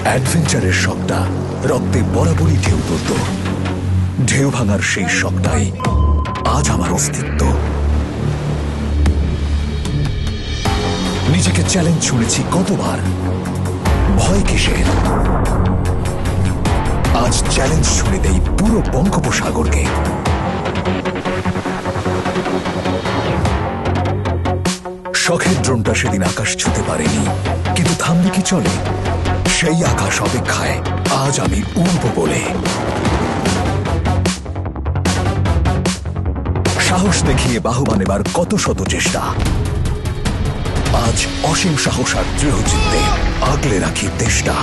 অ্যাডভেঞ্চারের শখটা রক্তে বরাবরই ঢেউ তুলত। ঢেউ ভাঙার সেই শখটাই আজ আমার অস্তিত্ব। নিজেকে চ্যালেঞ্জ ছুড়েছি কতবার, ভয় কিসের? আজ চ্যালেঞ্জ ছুড়ে দেই পুরো বঙ্গোপসাগরকে। শখের ড্রোনটা সেদিন আকাশ ছুঁতে পারেনি, কিন্তু থামলে কি চলে? সেই আকাশ অপেক্ষায় আজ আমি উড়ব বলে। সাহস দেখিয়ে বাহবা নেবার কত শত চেষ্টা, আজ অসীম সাহস আর দৃঢ় চিত্তে আগলে রাখি দেশটা।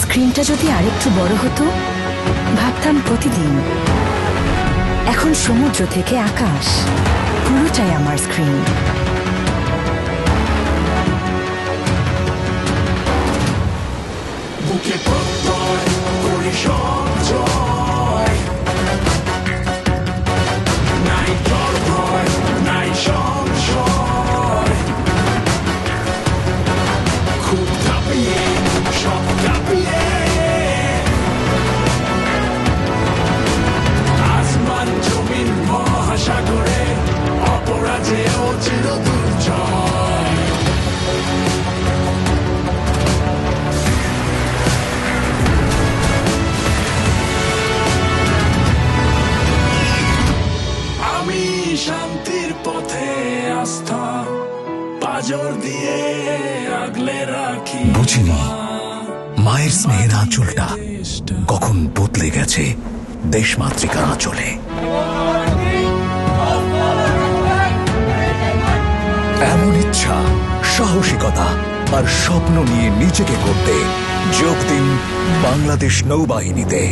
স্ক্রিনটা যদি আরেকটু বড় হতো, ভাবতাম প্রতিদিন। এখন সমুদ্র থেকে আকাশ পুরোটাই আমার স্ক্রিন। বুকে প্রত্যয় করি সঞ্চয়, নাই ডর ভয় নাই সংশয়। খুব কাঁপিয়ে সব কাঁপিয়ে আসমান জমিন মহাসাগরে অপরাজেয় চিরদুর্জয়। আমি শান্তির পথে আস্থা পাজর দিয়ে আগলে রাখি। বুঝিনি মায়ের স্নেহের আঁচলটা কখন বদলে গেছে দেশমাতৃকার আঁচলে। এমন ইচ্ছা, সাহসিকতা আর স্বপ্ন নিয়ে নিজেকে করতে যোগ দিন বাংলাদেশ নৌবাহিনীতে।